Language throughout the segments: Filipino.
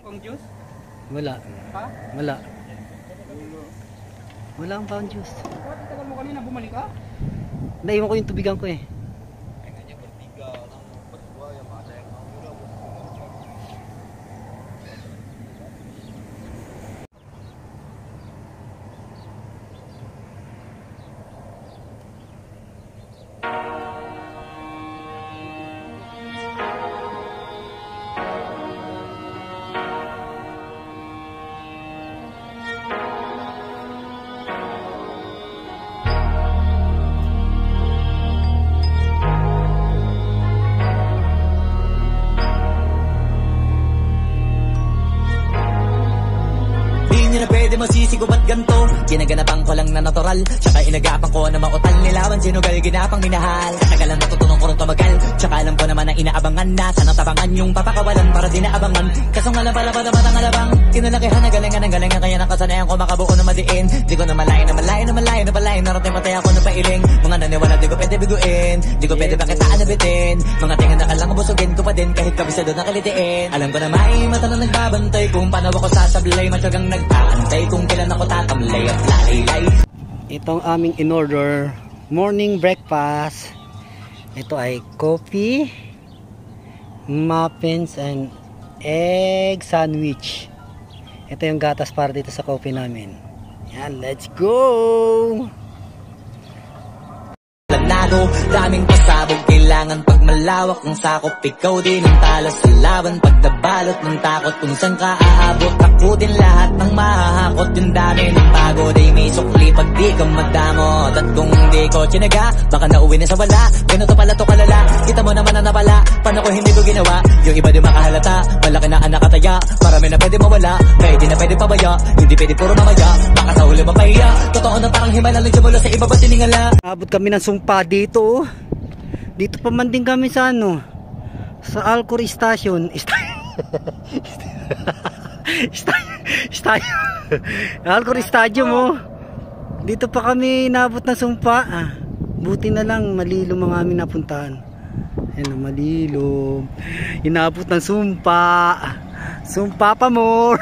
Pang juice? Wala. Ha? Wala. Wala ang pound juice. Bakit tagal mo kanina bumalik ka? Naiwan ko yung tubigan ko eh. Pwede masisi ko ba't ganto? Ginaganapan ko lang na natural, tsaka inagapan ko na mautal. Nilawan sinugal, ginapang minahal. Katagalan natutunan ko rin tumagal, tsaka alam ko naman na inaabangan na. Sana tabangan yung papakawalan para di naabangan. Kasong alam pala ba naman ang alabang kinalakihan na galingan ng galingan, kaya nakasanayan ko makabuo na madiin. Di ko na malayo na malayo na malayo na malayo. Narating matay ako na pailing. Mga naniwala di ko pwede biguin, di ko pwede pakitaan na bitin. Mga tingin na kalang busugin ko pa din kahit kabisado na kalitiin. Alam ko na may mata na nagbabantay kung paano ako sasablay. Matyagang nagtaantay kung kailan ako tatamlay at lalaylay. Itong aming in-order morning breakfast. Ito ay coffee, muffins, and egg sandwich. Ito yung gatas para dito sa coffee namin. Yan, let's go! Daming pasabog, kailangan pag malawak ng sakop. Ikaw din ang talas sa laban, pagdabalot ng takot. Kung saan ka aabot, takutin lahat ng mahahakot. Yung dami ng pagod ay may sukli pag di ka madamot. At kung di ko tinaga, baka nauwi na sa wala. Ganito pala to kalala, kita mo naman na napala. Paano ko hindi ko ginawa, yung iba di makahalata. Malaki na anak kataya, marami na pwede mawala. Pwede na pwede pabaya, hindi pwede puro mamaya. Baka sa huli mapahiya, totoo na parang himala lang siya mula sa iba ba tiningala. Abot kami ng sumpa dito. Dito pa man din kami sa ano, sa Alcor Station. Alcor Stadium oh. Dito pa kami nabot ng sumpa. Buti na lang malilom ang aming napuntahan. Ayun, malilom. Inabot ng sumpa. Sumpa pa more.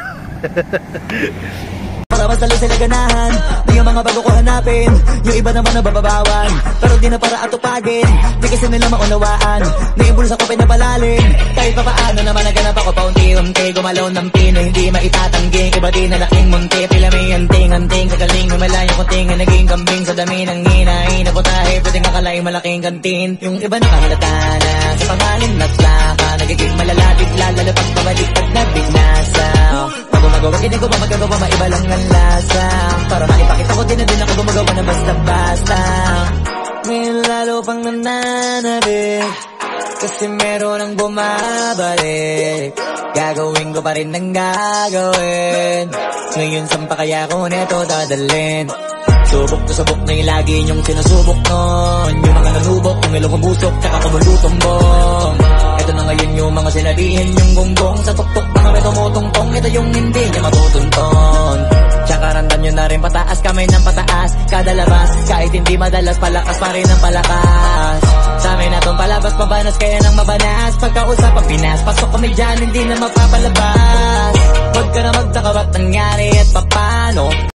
Para mas lalo sila ganahan, di yung mga bago ko hanapin. Yung iba naman nabababawan, pero di na para atupagin. Di kasi nila maunawaan, naimbulsa ko pinapalalim. Kahit pa paano naman naganap ako paunti-unti. Gumalaw ng pino, hindi maitatanggi. Iba di na laking munti, pila may anting-anting. Kagaling, malayo kunting, naging kambing. Sa dami ng hinahin, naputahe, pwedeng akalay malaking kantin. Yung iba nakahalata na, sa pangalan na plaka. Nagiging malalapit, lalo pag pabalik pag nabinasa. Gumagawa, hindi ko ba magagawa, maiba lang ang lasa. Para maipakita ko din na din ako gumagawa na basta-basta. Ngayon lalo pang nananabik, kasi meron ang bumabalik. Gagawin ko pa rin ang gagawin. Ngayon saan pa kaya ko neto dadalhin? Subok to subok na yung lagi niyong sinusubok nun. Yung mga nanubok, kung ilong umusok, tsaka kumulutumbong. Ito na ngayon yung mga sinabihin yung gonggong. Sa tuktok mga may tumutungtong, ito yung hindi niya matutunton. Tsaka randan nyo na rin pataas, kamay ng pataas. Kada labas, kahit hindi madalas, palakas pa rin ang palakas. Sa amin natong palabas, mabanas kaya nang mabanas. Pagkausap ang Pinas, pasok kami dyan, hindi na mapapalabas. Huwag ka na magtaka ba't nangyari at papano.